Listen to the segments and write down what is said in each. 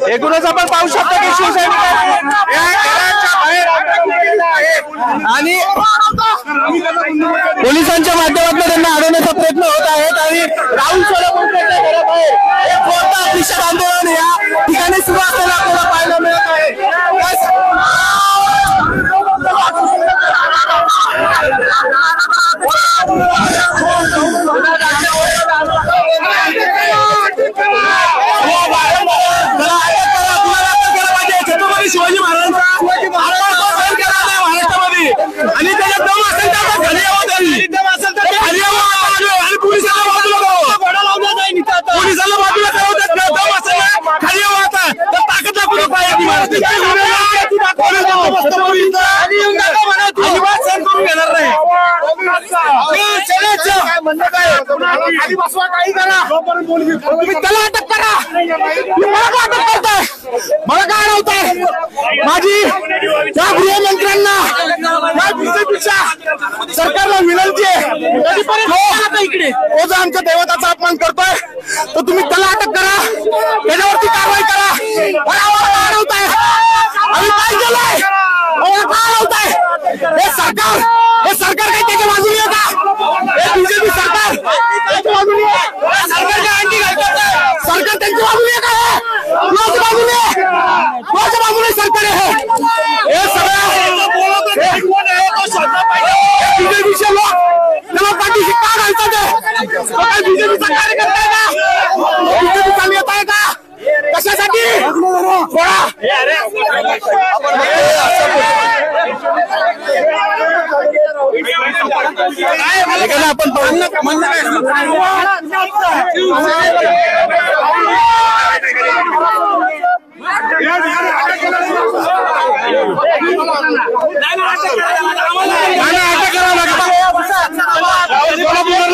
एकूणच आपण पाहू शकतो की आणि पोलिसांच्या माध्यमातून त्यांना अडवण्याचा प्रयत्न होत आहेत आणि राहुल सोलापूरच्या घराबाहेर एक मोठा निषेध आंदोलन या ठिकाणी सुरू असलेलं आपल्याला पाहायला मिळत आहे। शिवाजी महाराजांचा महाराष्ट्रामध्ये आणि त्याच्या दम असेल तर आणि पोलिसांना बाजूला दम असेल खाली होता तर ताकद दाखवून पाहिजे करून घेणार नाही। त्याला अटक करा, अटक करताय, मला काय नव्हतंय माझी त्या गृहमंत्र्यांना बीजेपीच्या सरकारला विनंती आहे इकडे तो जो आमच्या दैवताचा अपमान करतोय तर तुम्ही त्याला अटक करा, त्याच्यावरती कारवाई करा। आम्ही काय केलंय, काय होतंय हे सरकार काही त्याच्या बाजूने आहे का? हे बीजेपी सरकार त्याच्या बाजूने आहे, सरकारच्या अंडी घालतात, सरकार त्यांच्या बाजूने आहे का? कोणाच्या बाजूने आहे? कोणाच्या बाजूने सरकार आहे? हे सगळं बीजेपीचे लोक त्याला पाठीशी का घालतात? बीजेपीचा कार्यकर्ता आहे का? बीजेपीचा नेता आहे का? कशासाठी आपण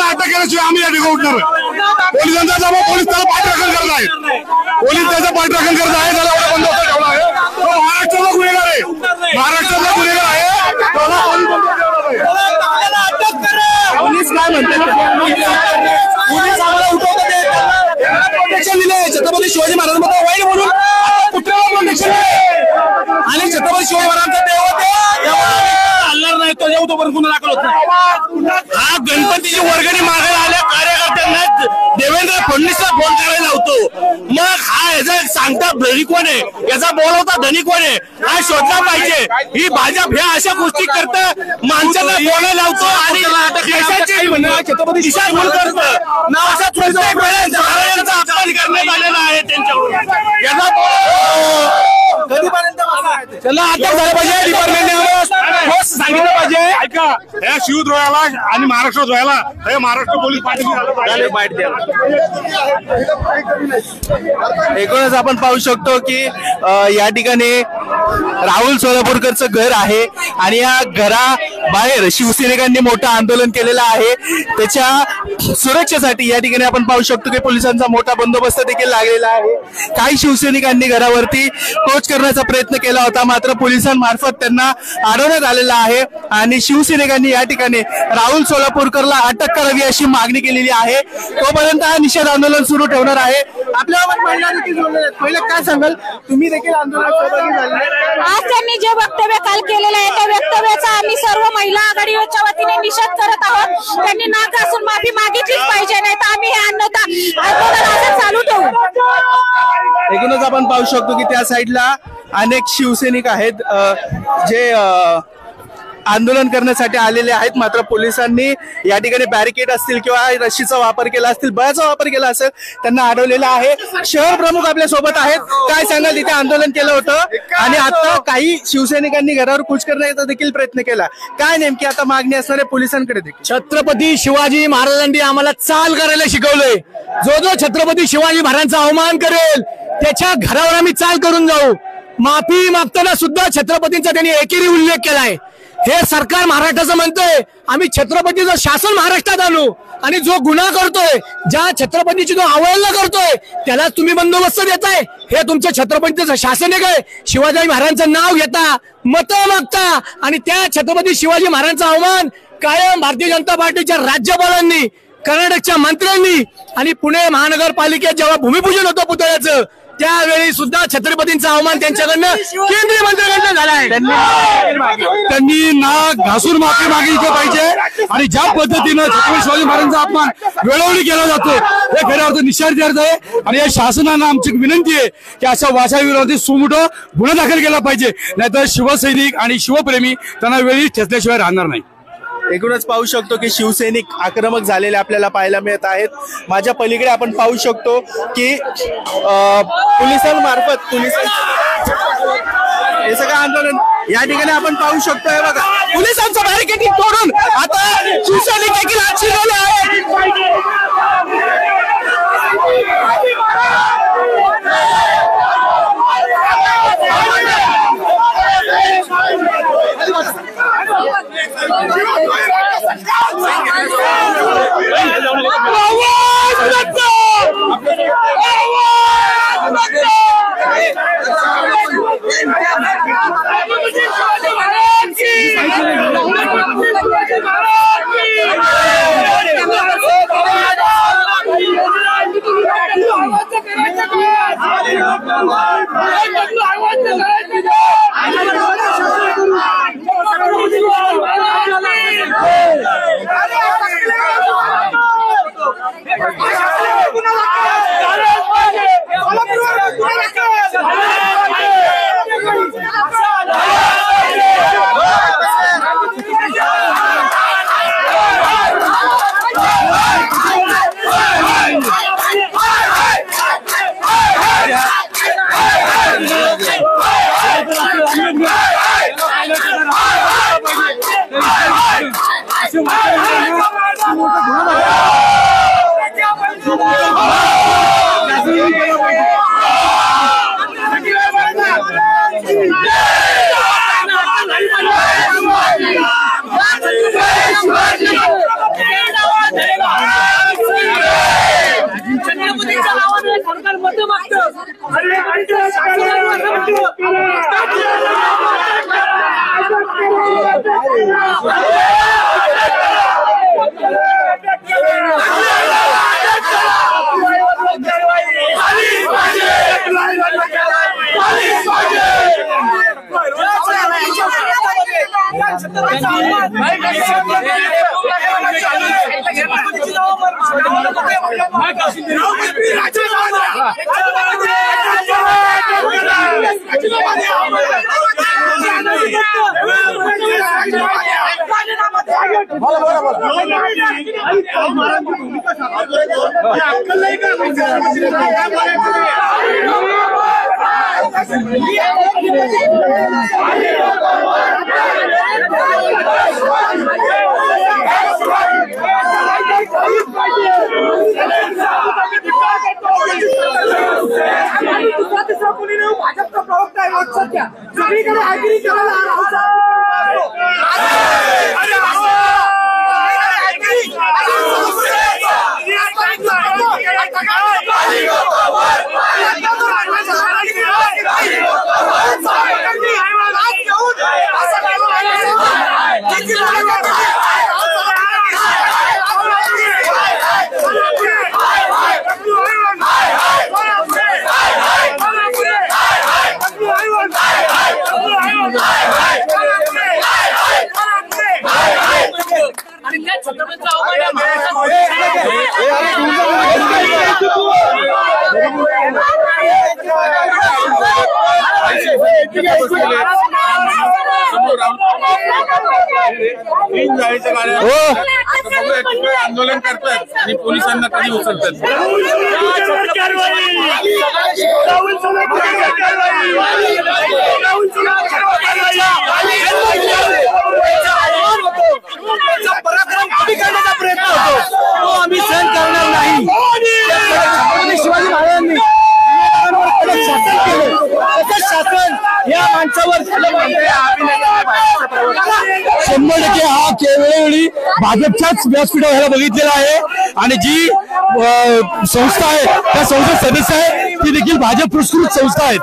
अटक केल्याशिवाय आम्ही या ठिकाणी उठणार। पोलिसांचा जबाब, पोलीस त्याला पाठराखण करत आहेत, पोलीस त्याचं पाठराखण करत आहे, त्याला एवढा बंदोबस्त ठेवला आहे। तो महाराष्ट्राचा गुन्हेगार आहे, महाराष्ट्राचा गुन्हेगार आहे, त्याला पोलीस काय म्हणतात? पोलीस आम्हाला उठवतात, प्रोटेक्शन दिले छत्रपती शिवाजी महाराजांबद्दल वाईट म्हणून कुठल्याला प्रोटेक्शन आणि छत्रपती शिवाजी महाराजांचा देव हलणार नाही तो जेव्हा तोपर्यंत गुन्हा दाखल होत नाही। हा गणपतीची वर्गणी मागायला आल्या कार्यकर्त्यांना देवेंद्र फडणवीसला फोन करायला लावतो, मग हा याचा सांगता धनी कोण आहे, याचा बोलवता धनी कोण आहे हा शोधला पाहिजे। ही भाजप ह्या अशा गोष्टी करतं, माणसाला बोलायला लावतो आणि छत्रपती दिशा भूल करतं, नावाचा प्रत्येक वेळेस महाराजांचा अपमान करण्यात आलेला आहे त्यांच्याकडून। याचा कधीपर्यंत त्याला अटक झाली पाहिजे, डिपार्टमेंटने सांगितलं पाहिजे। ऐका, या शिवद्रोहाला आणि महाराष्ट्र द्रोहाला हे महाराष्ट्र पोलीस बाईट द्या। एकूणच आपण पाहू शकतो की या ठिकाणी राहुल सोलापूरकरचं घर आहे आणि या घराबाहेर शिवसैनिकांनी मोठं आंदोलन केलेलं आहे। त्याच्या सुरक्षेसाठी या ठिकाणी आपण पाहू शकतो की पोलिसांचा मोठा बंदोबस्त देखील लागलेला आहे। काही शिवसैनिकांनी घरावरती टोच करण्याचा प्रयत्न केला होता, मात्र पोलिसांमार्फत त्यांना अडवण्यात आलेला आहे आणि शिवसैनिकांनी या ठिकाणी राहुल सोलापूरकरला अटक करावी अशी मागणी केलेली आहे। तोपर्यंत हा निषेध आंदोलन सुरू ठेवणार आहे। आपल्यावर महिला देखील जोडलेल्या आहेत, पहिले काय सांगाल, तुम्ही देखील आंदोलनात सहभागी झाले? आज त्यांनी जे वक्तव्य काल केलेलं आहे त्या वक्तव्याचा आम्ही सर्व महिला आघाडीच्या वतीने निषेध करत आहोत। त्यांनी नाक घासून माफी मागितलीच पाहिजे, नाही तर आम्ही हे आंदोलन असं चालू ठेवू। एकूणच आपण पाहू शकतो की त्या साईडला अनेक शिवसैनिक आहेत जे आंदोलन करण्यासाठी आलेले आहेत, मात्र पोलिसांनी या ठिकाणी बॅरिकेड असतील किंवा रस्सीचा वापर केला असतील, बळाचा वापर केला असेल, त्यांना अडवलेलं आहे। शहर प्रमुख आपल्या सोबत आहेत, काय सांगाल, तिथे आंदोलन केलं होतं आणि आता काही शिवसैनिकांनी घरावर कूच करण्याचा देखील प्रयत्न केला, काय नेमकी आता मागणी असणारे पोलिसांकडे देखील? छत्रपती शिवाजी महाराजांनी आम्हाला चाल करायला शिकवलंय, जो छत्रपती शिवाजी महाराजांचा अवमान करेल त्याच्या घरावर आम्ही चाल करून जाऊ। माफी मागताना सुद्धा छत्रपतींचा त्यांनी एकेरी उल्लेख केलाय, हे सरकार महाराष्ट्राचं म्हणतोय आम्ही छत्रपतीचं शासन महाराष्ट्रात आणू आणि जो गुन्हा करतोय, ज्या छत्रपतीची जो अवहेलना करतोय त्याला तुम्ही बंदोबस्त देताय. हे तुमचं छत्रपतीचं शासन आहे काय? शिवाजी महाराजांचं नाव घेता, मतं मागता आणि त्या छत्रपती शिवाजी महाराजांचा अवमान कायम भारतीय जनता पार्टीच्या राज्यपालांनी, कर्नाटकच्या मंत्र्यांनी आणि पुणे महानगरपालिकेत जेव्हा भूमिपूजन होतं पुतळ्याचं त्यावेळी सुद्धा छत्रपतींचा अवमान त्यांच्याकडनं केंद्रीय मंत्र्यांकडनं झालाय. त्यांनी नाक घासून माफी मागितली पाहिजे आणि ज्या पद्धतीनं छत्रपती शिवाजी महाराजांचा अपमान वेळोवेळी केला जातो हे खऱ्या अर्थात निषेधार्ह आहे. आणि या शासनाला आमची विनंती आहे की अशा वाचाविरोधी सुमोठो गुन्हा दाखल केला पाहिजे, नाहीतर शिवसैनिक आणि शिवप्रेमी त्यांना वेळी ठेचल्याशिवाय राहणार नाही. एकूणच पाहू शकतो की शिवसैनिक आक्रमक झालेले आपल्याला पाहायला मिळत आहेत. माझ्या पलीकडे आपण पाहू शकतो की पोलिसांमार्फत हे सगळं आंदोलन या ठिकाणी आपण पाहू शकतो. हे बघा पोलिसांचं बॅरिकेडिंग तोडून आता शिवसैनिक देखील आत शिरवले आहेत. आंदोलन करतात आणि पोलिसांना कधी उचलतात. पराक्रम कमी करण्याचा प्रयत्न होतो तो आम्ही सहन करणार नाही. शिवाजी महाराजांनी शासन केलं, शासन या माणसावर झालं. 100% हा वेळोवेळी भाजपच्याच व्यासपीठावर व्हायला बघितलेला आहे आणि जी संस्था आहे त्या संस्थेत सदस्य आहे ती देखील भाजप पुरस्कृत संस्था आहेत।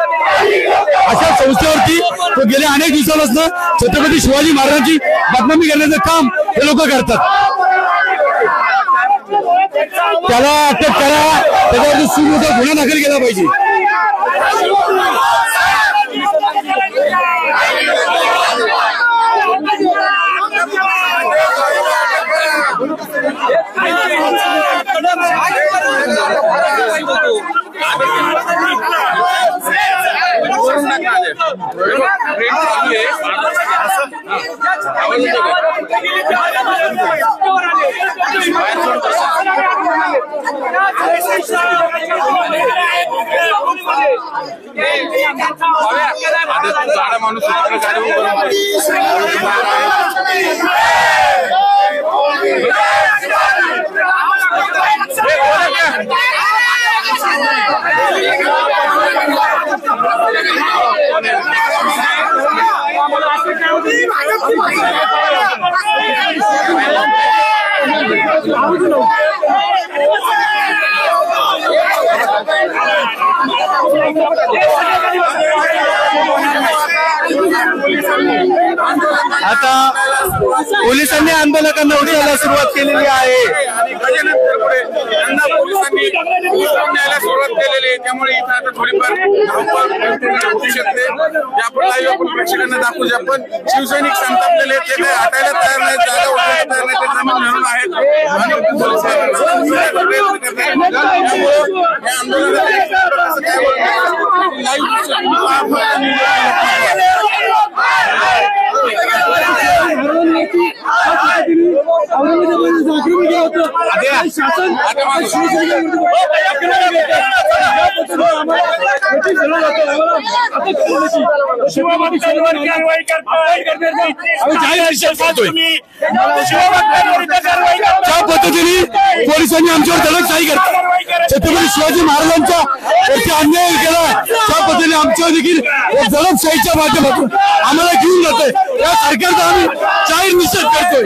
अशा संस्थेवरती तो गेल्या अनेक दिवसांपासून छत्रपती शिवाजी महाराजांची बदनामी करण्याचं काम हे लोक करतात। त्याला अटक करा, त्याच्यावरती सुमोठा गुन्हा दाखल केला पाहिजे। माणूस आता पोलिसांनी आंदोलकांना उचलायला सुरुवात केलेली आहे आणि गजानन पुढे यांना पोलिसांनी न्यायला सुरुवात केलेली आहे। त्यामुळे इथं आता थोडीफार होऊ शकते। आपण लाईव्ह आपण प्रेक्षकांना दाखवू जे आपण शिवसैनिक संतापलेले ते काही हटायला तयार नाही, जागा उठवायला तयार नाही, ते जमीन धरून आहेत आणि प्रयत्न करतात। त्यामुळे या आंदोलनाला ज्या पद्धतीने पोलिसांनी आमच्यावर दडपशाही करतात, छत्रपती शिवाजी महाराजांच्या वरती अन्याय केला, त्या पद्धतीने आमच्यावर देखील दडपशाहीच्या माध्यमातून आम्हाला घेऊन जातोय। या सरकारचा आम्ही जाहीर निषेध करतोय।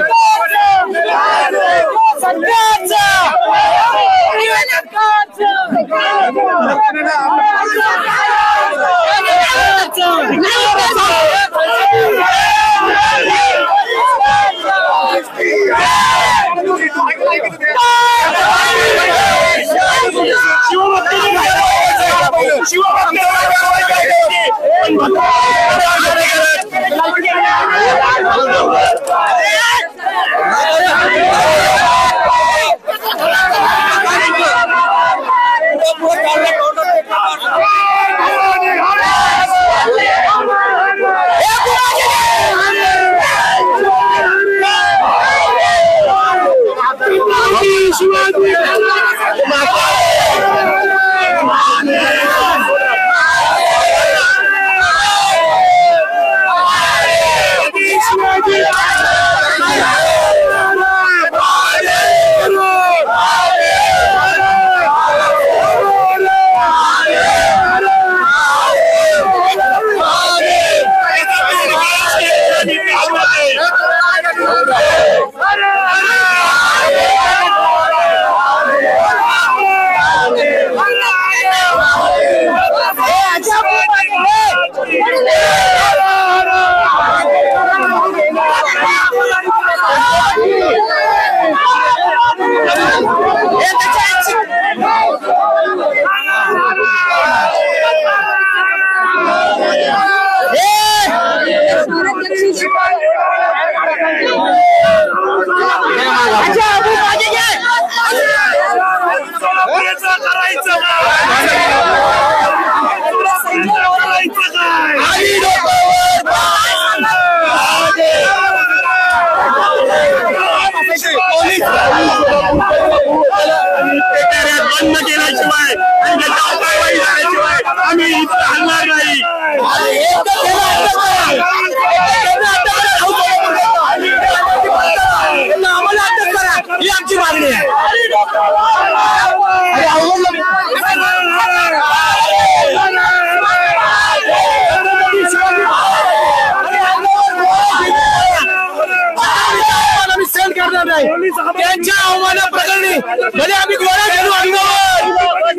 भले आम्ही गोळा घेऊ अंगावर,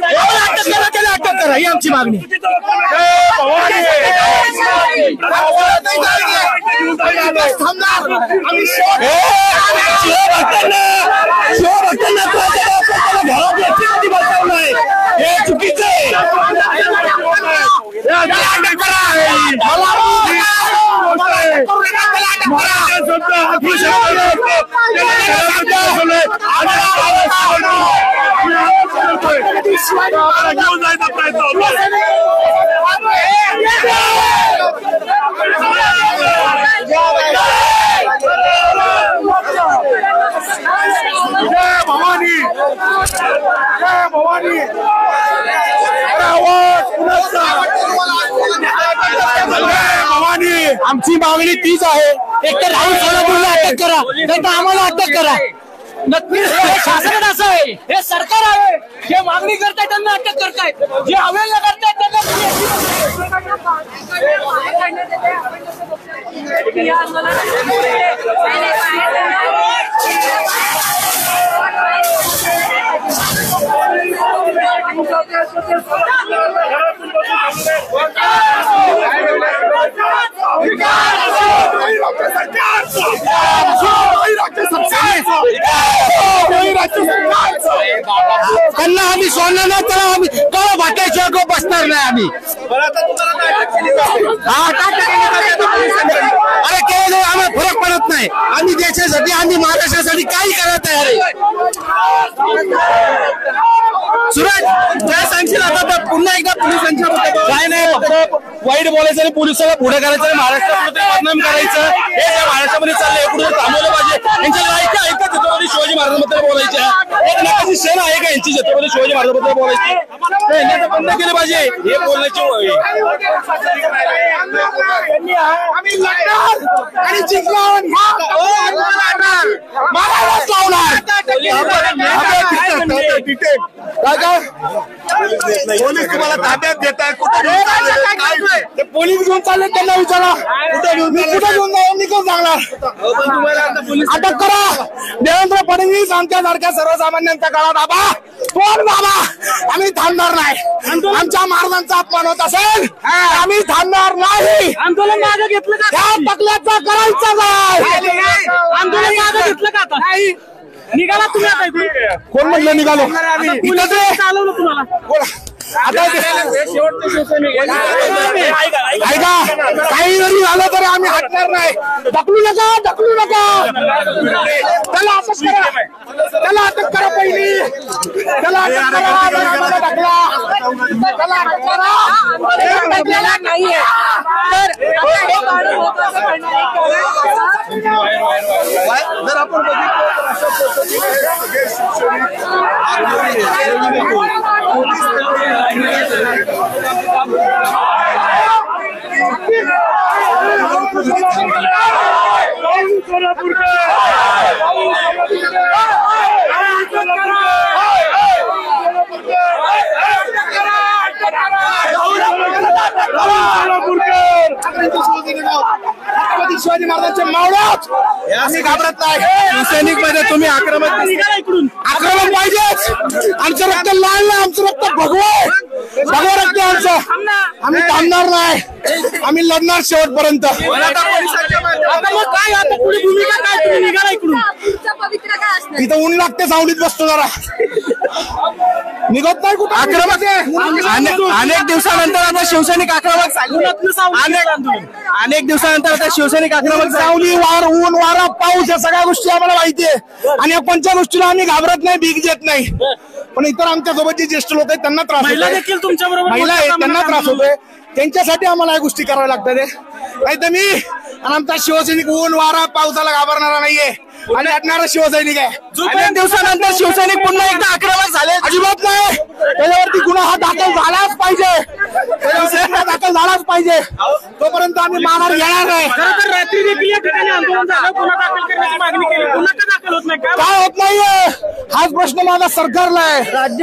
आम्हाला अटक करा, त्याला अटक करा, ही आमची मागणी. हे चुकीचं आहे. घेऊन जायचा प्रयत्न भवानी, भवानी भवानी, आमची मागणी तीच आहे. एक तर राहुल सोलापूरला अटक करा, नाही तर आम्हाला अटक करा. नक्कीच शासन असं आहे, हे सरकार आहे, जे मागणी करताय त्यांना अटक करतायत, जे अवहेलना करतायत त्यांना त्यांना आम्ही सोडणार नाही, त्याला आम्ही कवा वाटायशिवाय गो बसणार नाही आम्ही. अरे केलं आम्हाला फरक पडत नाही. आम्ही देशासाठी, आम्ही महाराष्ट्रासाठी काही करायला तयार आहे. सुरज काय सांगशील आता? तर पुन्हा एकदा पोलिसांच्या काय नाही, फक्त वाईट बोलायचं आणि पोलिसाला पुढे करायचं आणि महाराष्ट्रामध्ये बदनाम करायचं, हे त्या महाराष्ट्रामध्ये चाललंय. कुठे थांबवलं पाहिजे. यांच्या लायकी ऐकत छत्रपती शिवाजी महाराजांबद्दल बोलायच्या, एक नकाशी क्षण आहे का यांची छत्रपती शिवाजी महाराजांबद्दल बोलायची? ते बंद केलं पाहिजे हे बोलण्याची. आम्ही लढणार आणि जिंकणार, मारायलाच लावणार. पोलीस तुम्हाला ताब्यात देत आहे, कुठे पोलीस घेऊन चालले त्यांना विचारा, कुठे घेऊन जाऊन निघून सांगणार. अटक करा देवेंद्र फडणवीस आमच्या सारख्या सर्वसामान्यांच्या काळात. बाबा कोण बाबा, आम्ही थांबणार नाही. आमच्या महाराजांचा अपमान होत असेल आम्ही थांबणार नाही. आंदोलन मागे घेतलं का? त्या टकल्याचा करायचं काय? आंदोलन मागे घेतलं का? नाही. निघाला तुम्ही आता इकडून? कोण म्हणलं निघालो? चालवलं तुम्हाला. आता ऐका, काही जरी झालं तरी आम्ही हटणार नाही. ढकलू नका, ढकलू नका. त्याला अटक करा, त्याला अटक करा. पहिली त्याला अटक करा. ढकला, त्याला अटक करा. नाहीये जर आपण शिवाजी महाराजांचे मावळात आम्ही घाबरत नाही. सैनिक मध्ये तुम्ही आक्रमक पाहिजेच. आमचं रक्त लाल नाही, आमचं रक्त भगवं रक्त आमचं. आम्ही थांबणार नाही, आम्ही लढणार शेवटपर्यंत. मग काय आता पुढे भूमिका काय? तुम्ही निघाला इकडून. इथं ऊन लागते, सावलीत बसतो जरा, निघत नाही कुठं. आक्रमक अनेक दिवसानंतर आता शिवसैनिक आक्रमक, अनेक दिवसानंतर आता शिवसैनिक आक्रमक. सावली, वार, ऊन, वारा, पाऊस या सगळ्या गोष्टी आम्हाला माहिती आहे आणि या पंच गोष्टीला आम्ही घाबरत नाही, भीक देत नाही. पण इतर आमच्या सोबत जे ज्येष्ठ लोक आहेत त्यांना त्रास होतोय, महिला आहेत त्यांना त्रास होतोय. त्यांच्यासाठी आम्हाला या गोष्टी कराव्या लागतात. नाही तर मी आणि आमचा शिवसैनिक ऊन, वारा, पावसाला घाबरणारा नाहीये आणि हटणारा शिवसैनिक आहे. अनेक दिवसानंतर शिवसैनिक पुन्हा एकदा आक्रमक झाले, अजिबात नाही. त्याच्यावरती गुन्हा हा दाखल झालाच पाहिजे, दाखल झालाच पाहिजे. तोपर्यंत आम्ही माघार घेणार नाही. रात्री देखील या ठिकाणी आंदोलन झालं, गुन्हा दाखल करण्याची मागणी केली, गुन्हा का दाखल होत नाही? काय होत नाहीये हाच प्रश्न माझा सरकारला आहे,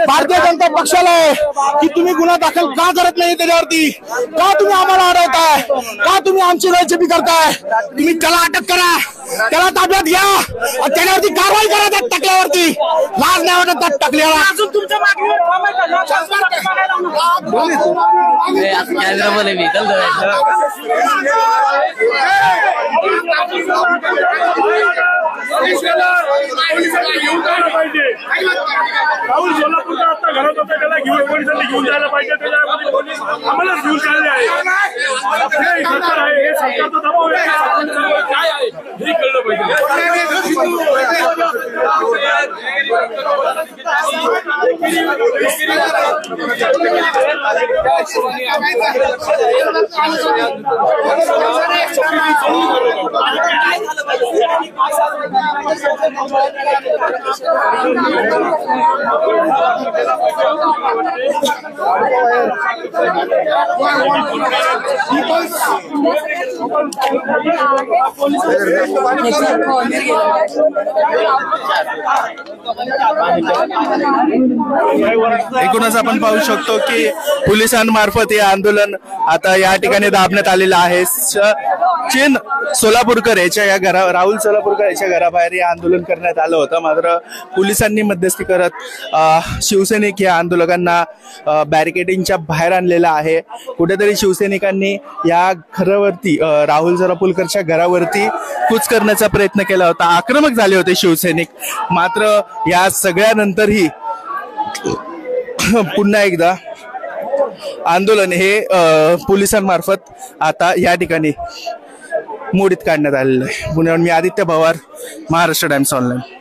भारतीय जनता पक्षाला आहे की तुम्ही गुन्हा दाखल का करत नाही? त्याच्यावरती का तुम्ही आम्हाला अडवताय? का तुम्ही आमची लयछेपी करताय? तुम्ही त्याला अटक करा, त्याला ताब्यात घ्या आणि त्याच्यावरती कारवाई करा त्या टकल्यावरती. लाज नाही वाटत त्या टकल्याला. राहुल सोलापूरचा आता घरात होता त्याला पोलिसांनी घेऊन जायला पाहिजे. आम्हाला घेऊन चालले आहे. हे सरकार आहे, हे सरकारचा दबाव आहे. काय आहे हे कळलं पाहिजे. एकूणच आपण पाहू शकतो की पोलिसांमार्फत हे आंदोलन आता या ठिकाणी दाबण्यात आलेलं आहे. चिन सोलापूरकर याच्या या राहुल सोलापूरकर याच्या घराबाहेर हे आंदोलन करण्यात आलं होतं. मात्र पोलिसांनी मध्यस्थी करत शिवसैनिक या आंदोलकांना बॅरिकेडिंगच्या बाहेर आणलेलं आहे. कुठेतरी शिवसैनिकांनी या घरावरती राहुल सोलापूरकरच्या घरावरती कूच करण्याचा प्रयत्न केला होता. आक्रमक झाले होते शिवसैनिक. मात्र या सगळ्यानंतरही पुन्हा एकदा आंदोलन हे पोलिसांमार्फत आता या ठिकाणी मोडीत काढण्यात आलेलं आहे. पुण्याहून मी आदित्य पवार, महाराष्ट्र टाइम्स ऑनलाईन.